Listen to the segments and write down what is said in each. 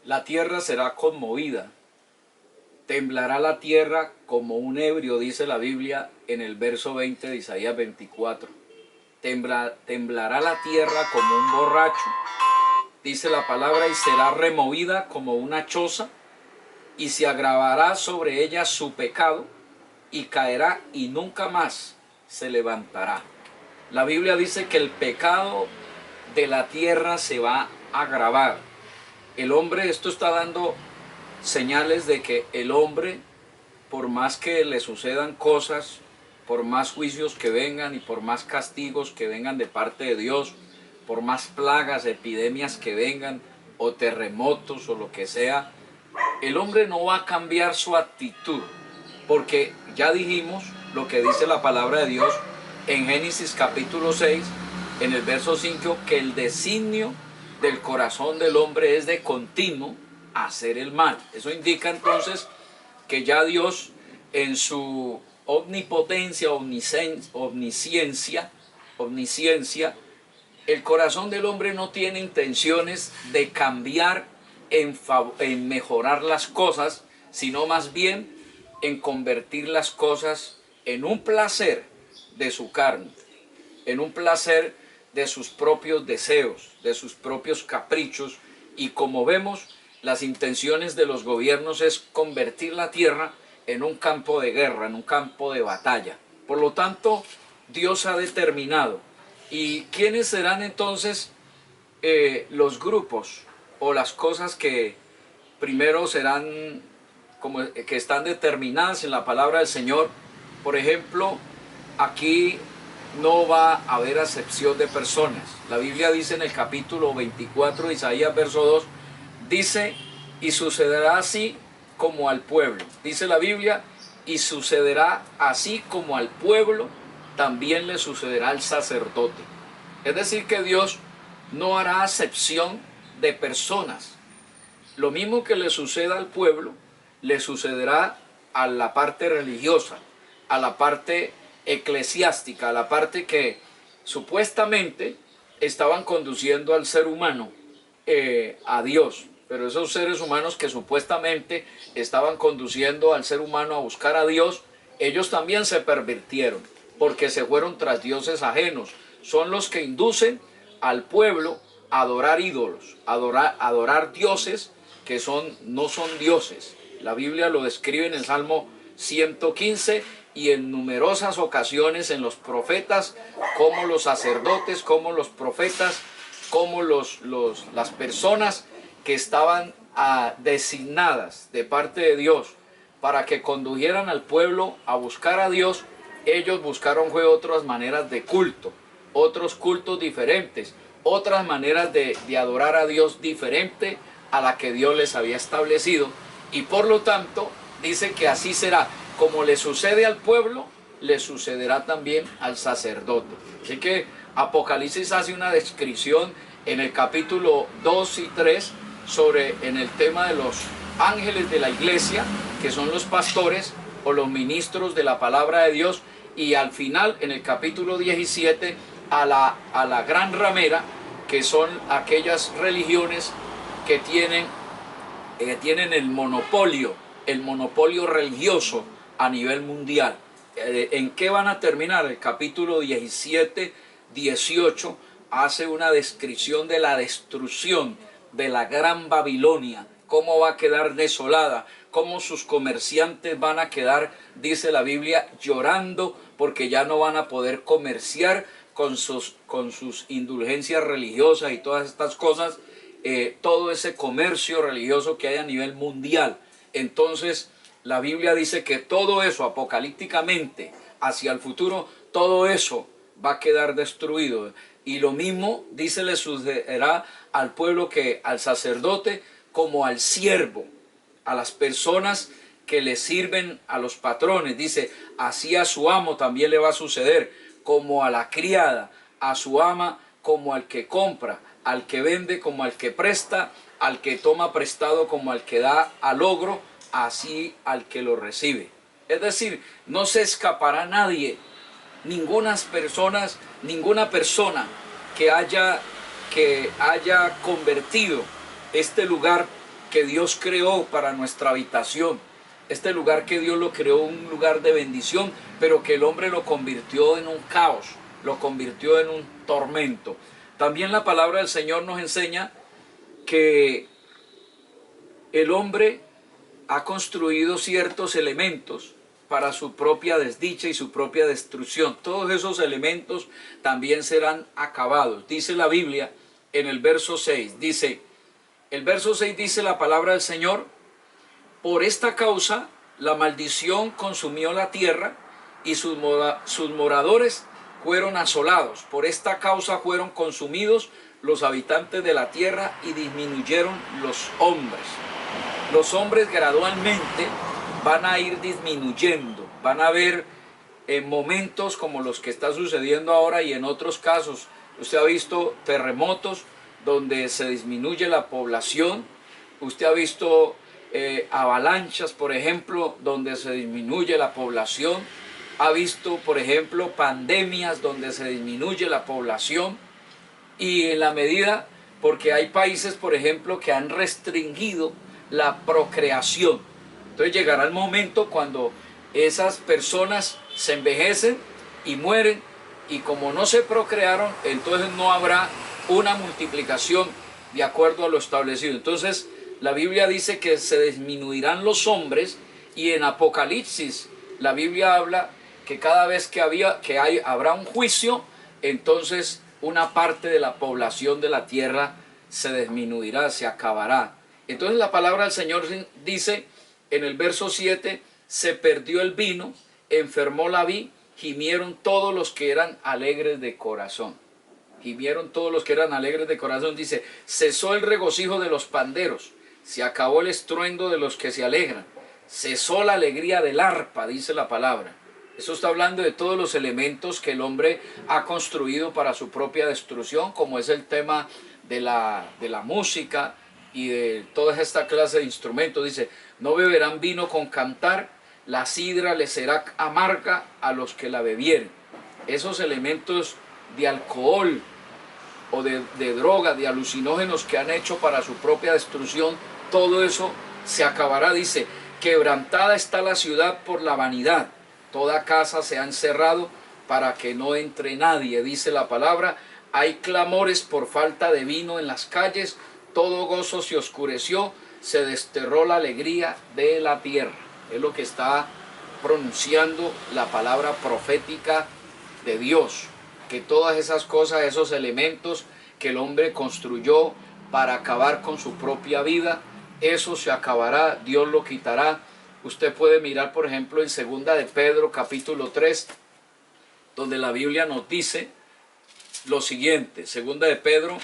La tierra será conmovida, temblará la tierra como un ebrio, dice la Biblia en el verso 20 de Isaías 24. Temblará la tierra como un borracho, dice la palabra, y será removida como una choza, y se agravará sobre ella su pecado, y caerá y nunca más se levantará. La Biblia dice que el pecado de la tierra se va a agravar. El hombre, esto está dando señales de que el hombre, por más que le sucedan cosas, por más juicios que vengan y por más castigos que vengan de parte de Dios, por más plagas, epidemias que vengan, o terremotos o lo que sea, el hombre no va a cambiar su actitud, porque ya dijimos lo que dice la palabra de Dios en Génesis capítulo 6, en el verso 5, que el designio del corazón del hombre es de continuo hacer el mal. Eso indica entonces que ya Dios, en su omnipotencia, omnisciencia, el corazón del hombre no tiene intenciones de cambiar en mejorar las cosas, sino más bien en convertir las cosas en un placer de su carne, en un placer de sus propios deseos, de sus propios caprichos. Y como vemos, las intenciones de los gobiernos es convertir la tierra en un campo de guerra, en un campo de batalla. Por lo tanto, Dios ha determinado. ¿Y quiénes serán entonces los grupos o las cosas que primero serán, como que están determinadas en la palabra del Señor? Por ejemplo, aquí no va a haber acepción de personas. La Biblia dice en el capítulo 24 de Isaías, verso 2, dice, y sucederá así como al pueblo. Dice la Biblia, y sucederá así como al pueblo, también le sucederá al sacerdote. Es decir, que Dios no hará acepción de personas. Lo mismo que le suceda al pueblo, le sucederá a la parte religiosa, a la parte eclesiástica, a la parte que supuestamente estaban conduciendo al ser humano a Dios. Pero esos seres humanos que supuestamente estaban conduciendo al ser humano a buscar a Dios, ellos también se pervirtieron, porque se fueron tras dioses ajenos. Son los que inducen al pueblo a adorar ídolos, adorar dioses que no son dioses. La Biblia lo describe en el Salmo 115 y en numerosas ocasiones en los profetas, como los sacerdotes, como los profetas, como las personas que estaban designadas de parte de Dios para que condujeran al pueblo a buscar a Dios. Ellos buscaron otras maneras de culto, otros cultos diferentes, otras maneras de adorar a Dios diferente a la que Dios les había establecido. Y por lo tanto dice que así será, como le sucede al pueblo, le sucederá también al sacerdote. Así que Apocalipsis hace una descripción en el capítulo 2 y 3 en el tema de los ángeles de la iglesia, que son los pastores o los ministros de la palabra de Dios, y al final, en el capítulo 17, a la gran ramera, que son aquellas religiones que tienen el monopolio religioso a nivel mundial. ¿En qué van a terminar? El capítulo 17, 18 hace una descripción de la destrucción de la gran Babilonia, cómo va a quedar desolada, cómo sus comerciantes van a quedar, dice la Biblia, llorando porque ya no van a poder comerciar con sus indulgencias religiosas y todas estas cosas, todo ese comercio religioso que hay a nivel mundial. Entonces la Biblia dice que todo eso, apocalípticamente, hacia el futuro, todo eso va a quedar destruido. Y lo mismo, dice, le sucederá al pueblo que al sacerdote, como al siervo, a las personas que le sirven a los patrones. Dice, así a su amo también le va a suceder, como a la criada, a su ama como al que compra, al que vende como al que presta, al que toma prestado como al que da al logro, así al que lo recibe. Es decir, no se escapará nadie, ninguna persona que haya convertido este lugar que Dios creó para nuestra habitación. Este lugar que Dios lo creó un lugar de bendición, pero que el hombre lo convirtió en un caos, lo convirtió en un tormento. También la palabra del Señor nos enseña que el hombre ha construido ciertos elementos para su propia desdicha y su propia destrucción. Todos esos elementos también serán acabados. Dice la Biblia en el verso 6, el verso 6 dice la palabra del Señor: por esta causa la maldición consumió la tierra y sus moradores fueron asolados. Por esta causa fueron consumidos los habitantes de la tierra y disminuyeron los hombres. Los hombres gradualmente van a ir disminuyendo, van a haber momentos como los que está sucediendo ahora, y en otros casos usted ha visto terremotos donde se disminuye la población, usted ha visto avalanchas, por ejemplo, donde se disminuye la población, ha visto, por ejemplo, pandemias donde se disminuye la población, y en la medida, porque hay países, por ejemplo, que han restringido la procreación. Entonces llegará el momento cuando esas personas se envejecen y mueren, y como no se procrearon, entonces no habrá una multiplicación de acuerdo a lo establecido. Entonces la Biblia dice que se disminuirán los hombres, y en Apocalipsis la Biblia habla que cada vez que habrá un juicio, entonces una parte de la población de la tierra se disminuirá, se acabará. Entonces la palabra del Señor dice en el verso 7, se perdió el vino, enfermó la vid, gimieron todos los que eran alegres de corazón. Gimieron todos los que eran alegres de corazón. Dice, cesó el regocijo de los panderos, se acabó el estruendo de los que se alegran, cesó la alegría del arpa, dice la palabra. Eso está hablando de todos los elementos que el hombre ha construido para su propia destrucción, como es el tema de la música y de toda esta clase de instrumentos. Dice, no beberán vino con cantar, la sidra les será amarga a los que la bebieren. Esos elementos de alcohol o de droga, de alucinógenos que han hecho para su propia destrucción, todo eso se acabará. Dice, quebrantada está la ciudad por la vanidad, toda casa se ha encerrado para que no entre nadie, dice la palabra. Hay clamores por falta de vino en las calles, todo gozo se oscureció, se desterró la alegría de la tierra. Es lo que está pronunciando la palabra profética de Dios, que todas esas cosas, esos elementos que el hombre construyó para acabar con su propia vida, eso se acabará, Dios lo quitará. Usted puede mirar, por ejemplo, en 2 de Pedro, capítulo 3, donde la Biblia nos dice lo siguiente. 2 de Pedro,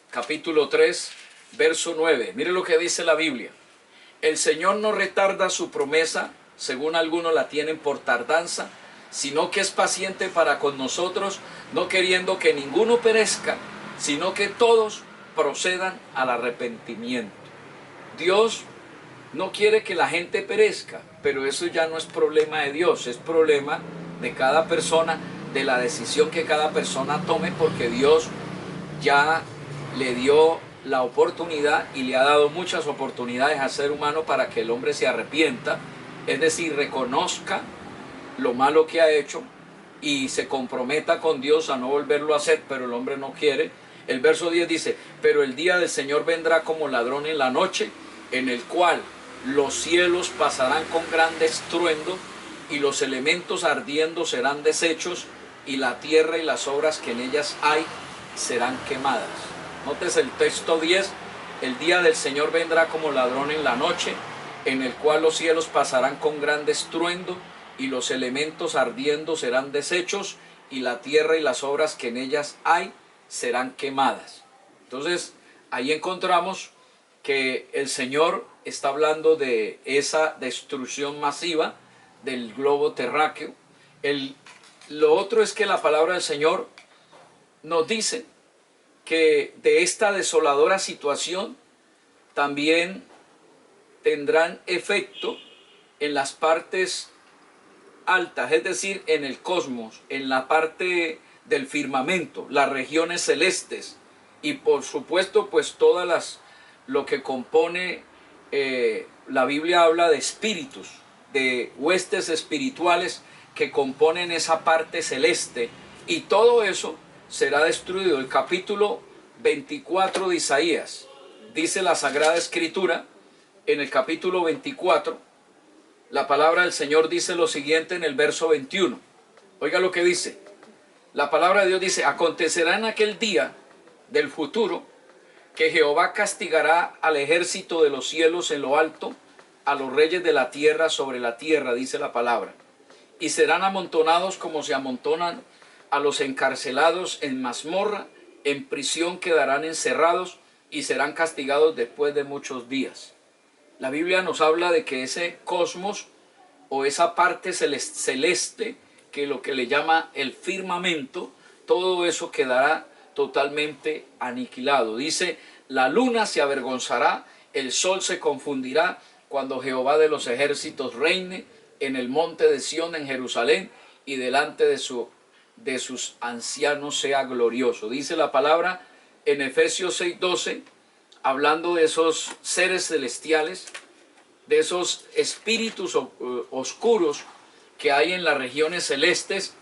capítulo 3, verso 9. Mire lo que dice la Biblia. El Señor no retarda su promesa, según algunos la tienen por tardanza, sino que es paciente para con nosotros, no queriendo que ninguno perezca, sino que todos procedan al arrepentimiento. Dios no quiere que la gente perezca, pero eso ya no es problema de Dios, es problema de cada persona, de la decisión que cada persona tome, porque Dios ya le dio la oportunidad y le ha dado muchas oportunidades al ser humano para que el hombre se arrepienta, es decir, reconozca lo malo que ha hecho y se comprometa con Dios a no volverlo a hacer, pero el hombre no quiere. El verso 10 dice, pero el día del Señor vendrá como ladrón en la noche, en el cual los cielos pasarán con gran estruendo y los elementos ardiendo serán deshechos y la tierra y las obras que en ellas hay serán quemadas. Notes el texto 10, el día del Señor vendrá como ladrón en la noche, en el cual los cielos pasarán con gran estruendo y los elementos ardiendo serán deshechos y la tierra y las obras que en ellas hay serán quemadas. Entonces ahí encontramos que el Señor está hablando de esa destrucción masiva del globo terráqueo. Lo otro es que la palabra del Señor nos dice que de esta desoladora situación también tendrán efecto en las partes altas, es decir, en el cosmos, en la parte del firmamento, las regiones celestes y por supuesto pues todas lo que compone la Biblia habla de espíritus, de huestes espirituales que componen esa parte celeste, y todo eso será destruido. El capítulo 24 de Isaías, dice la Sagrada Escritura, en el capítulo 24, la palabra del Señor dice lo siguiente en el verso 21. Oiga lo que dice. La palabra de Dios dice: acontecerá en aquel día del futuro que Jehová castigará al ejército de los cielos en lo alto, a los reyes de la tierra sobre la tierra, dice la palabra. Y serán amontonados como se amontonan a los encarcelados en mazmorra, en prisión quedarán encerrados y serán castigados después de muchos días. La Biblia nos habla de que ese cosmos o esa parte celeste, que lo que le llama el firmamento, todo eso quedará totalmente aniquilado. Dice: la luna se avergonzará, el sol se confundirá, cuando Jehová de los ejércitos reine en el monte de Sión en Jerusalén, y delante de sus ancianos sea glorioso. Dice la palabra en Efesios 6:12, hablando de esos seres celestiales, de esos espíritus oscuros que hay en las regiones celestes.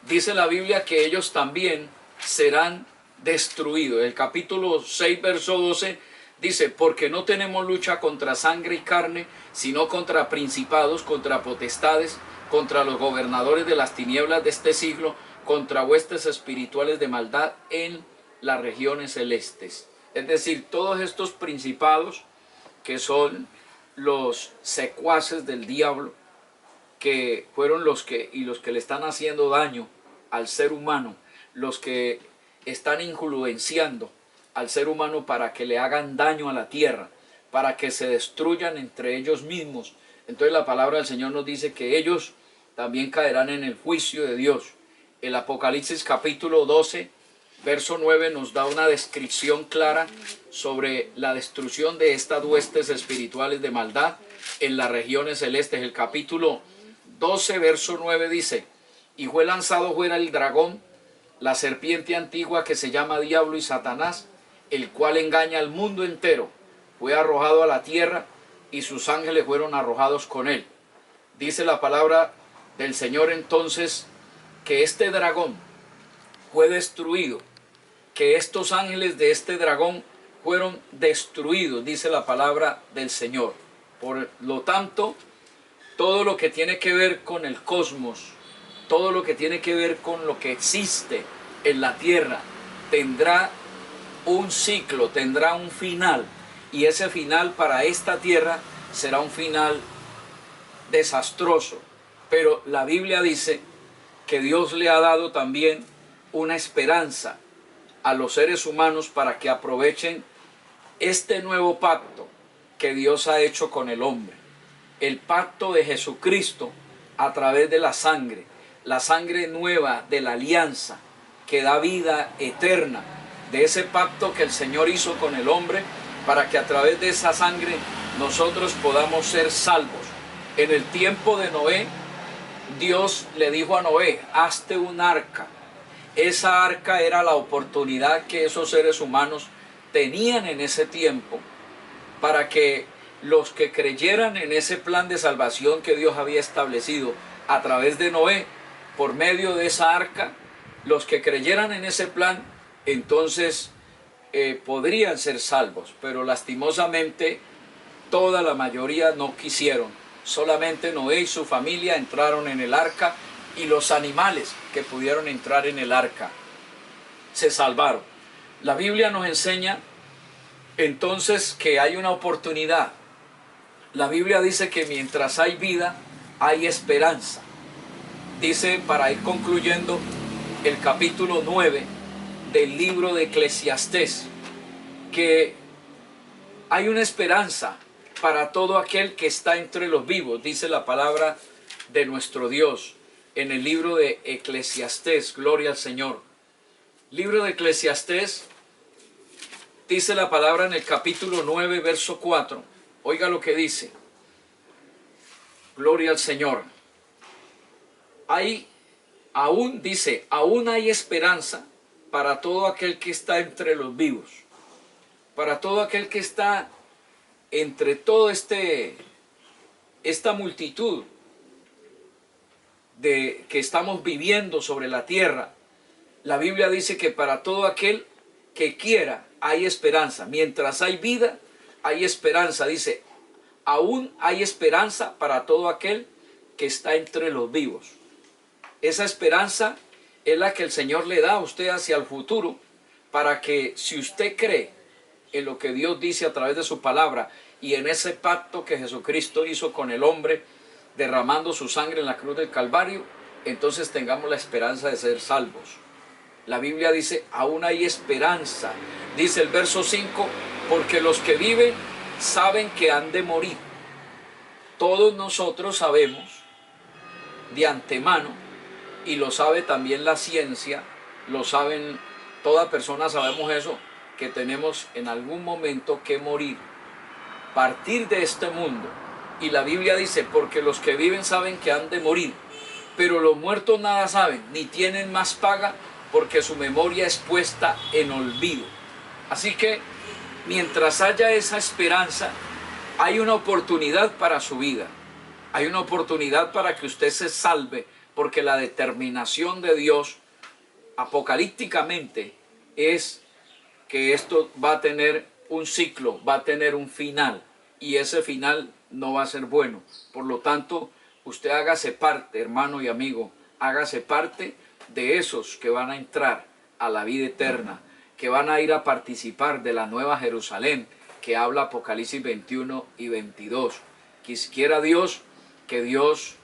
Dice la Biblia que ellos también serán destruidos. El capítulo 6, verso 12 dice: porque no tenemos lucha contra sangre y carne, sino contra principados, contra potestades, contra los gobernadores de las tinieblas de este siglo, contra huestes espirituales de maldad en las regiones celestes. Es decir, todos estos principados, que son los secuaces del diablo, que fueron los que le están haciendo daño al ser humano, los que están influenciando al ser humano para que le hagan daño a la tierra, para que se destruyan entre ellos mismos. Entonces la palabra del Señor nos dice que ellos también caerán en el juicio de Dios. El Apocalipsis capítulo 12, verso 9 nos da una descripción clara sobre la destrucción de estas huestes espirituales de maldad en las regiones celestes. El capítulo 12, verso 9 dice: y fue lanzado fuera el dragón, la serpiente antigua que se llama Diablo y Satanás, el cual engaña al mundo entero. Fue arrojado a la tierra y sus ángeles fueron arrojados con él. Dice la palabra del Señor entonces que este dragón fue destruido, que estos ángeles de este dragón fueron destruidos, dice la palabra del Señor. Por lo tanto, todo lo que tiene que ver con el cosmos, todo lo que tiene que ver con lo que existe en la tierra, tendrá un ciclo, tendrá un final, y ese final para esta tierra será un final desastroso. Pero la Biblia dice que Dios le ha dado también una esperanza a los seres humanos para que aprovechen este nuevo pacto que Dios ha hecho con el hombre. El pacto de Jesucristo a través de la sangre nueva de la alianza que da vida eterna, de ese pacto que el Señor hizo con el hombre para que a través de esa sangre nosotros podamos ser salvos. En el tiempo de Noé, Dios le dijo a Noé: hazte un arca. Esa arca era la oportunidad que esos seres humanos tenían en ese tiempo para que los que creyeran en ese plan de salvación que Dios había establecido a través de Noé, por medio de esa arca, los que creyeran en ese plan, entonces podrían ser salvos. Pero lastimosamente toda la mayoría no quisieron. Solamente Noé y su familia entraron en el arca, y los animales que pudieron entrar en el arca se salvaron. La Biblia nos enseña entonces que hay una oportunidad. La Biblia dice que mientras hay vida, hay esperanza. Dice, para ir concluyendo, el capítulo 9 del libro de Eclesiastés, que hay una esperanza para todo aquel que está entre los vivos, dice la palabra de nuestro Dios en el libro de Eclesiastés. Gloria al Señor. Libro de Eclesiastés, dice la palabra en el capítulo 9, verso 4. Oiga lo que dice. Gloria al Señor. Dice, aún hay esperanza para todo aquel que está entre los vivos, para todo aquel que está entre todo esta multitud que estamos viviendo sobre la tierra, la Biblia dice que para todo aquel que quiera hay esperanza. Mientras hay vida, hay esperanza. Dice, aún hay esperanza para todo aquel que está entre los vivos. Esa esperanza es la que el Señor le da a usted hacia el futuro, para que si usted cree en lo que Dios dice a través de su palabra y en ese pacto que Jesucristo hizo con el hombre, derramando su sangre en la cruz del Calvario, entonces tengamos la esperanza de ser salvos. La Biblia dice, aún hay esperanza. Dice el verso 5, porque los que viven saben que han de morir. Todos nosotros sabemos de antemano, y lo sabe también la ciencia, lo saben, toda persona sabemos eso, que tenemos en algún momento que morir, partir de este mundo. Y la Biblia dice, porque los que viven saben que han de morir, pero los muertos nada saben, ni tienen más paga, porque su memoria es puesta en olvido. Así que, mientras haya esa esperanza, hay una oportunidad para su vida. Hay una oportunidad para que usted se salve, porque la determinación de Dios, apocalípticamente, es que esto va a tener un ciclo, va a tener un final, y ese final no va a ser bueno. Por lo tanto, usted hágase parte, hermano y amigo, hágase parte de esos que van a entrar a la vida eterna, que van a ir a participar de la nueva Jerusalén, que habla Apocalipsis 21 y 22. Quisiera Dios que Dios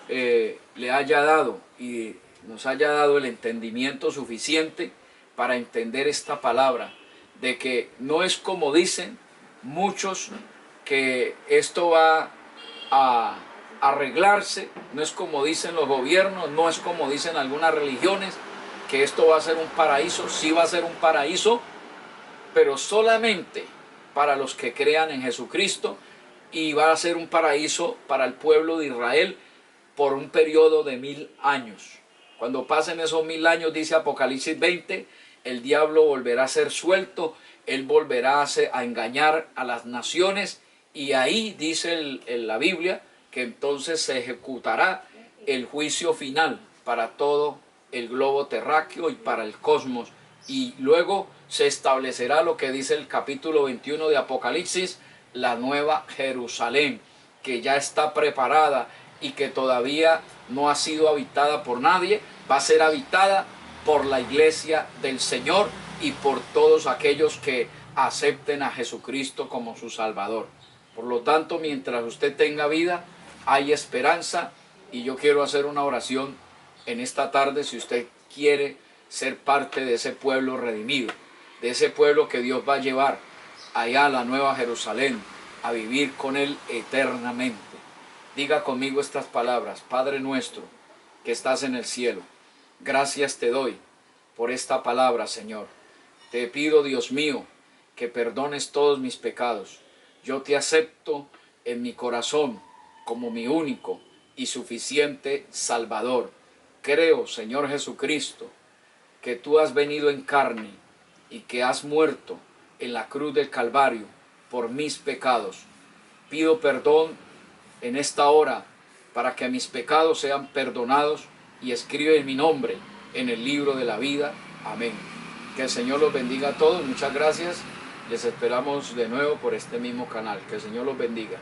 le haya dado y nos haya dado el entendimiento suficiente para entender esta palabra, de que no es como dicen muchos, que esto va a arreglarse, no es como dicen los gobiernos, no es como dicen algunas religiones, que esto va a ser un paraíso. Sí va a ser un paraíso, pero solamente para los que crean en Jesucristo, y va a ser un paraíso para el pueblo de Israel por un periodo de 1000 años. Cuando pasen esos 1000 años, dice Apocalipsis 20, el diablo volverá a ser suelto, él volverá a engañar a las naciones, y ahí dice la Biblia que entonces se ejecutará el juicio final para todo el globo terráqueo y para el cosmos, y luego se establecerá lo que dice el capítulo 21 de Apocalipsis, la nueva Jerusalén, que ya está preparada y que todavía no ha sido habitada por nadie. Va a ser habitada por la iglesia del Señor y por todos aquellos que acepten a Jesucristo como su Salvador. Por lo tanto, mientras usted tenga vida, hay esperanza, y yo quiero hacer una oración en esta tarde si usted quiere ser parte de ese pueblo redimido, de ese pueblo que Dios va a llevar allá a la nueva Jerusalén, a vivir con Él eternamente. Diga conmigo estas palabras: Padre nuestro que estás en el cielo, gracias te doy por esta palabra, Señor. Te pido, Dios mío, que perdones todos mis pecados. Yo te acepto en mi corazón como mi único y suficiente Salvador. Creo, Señor Jesucristo, que tú has venido en carne y que has muerto en la cruz del Calvario por mis pecados. Pido perdón en esta hora para que mis pecados sean perdonados, y escribe mi nombre en el libro de la vida. Amén. Que el Señor los bendiga a todos. Muchas gracias. Les esperamos de nuevo por este mismo canal. Que el Señor los bendiga.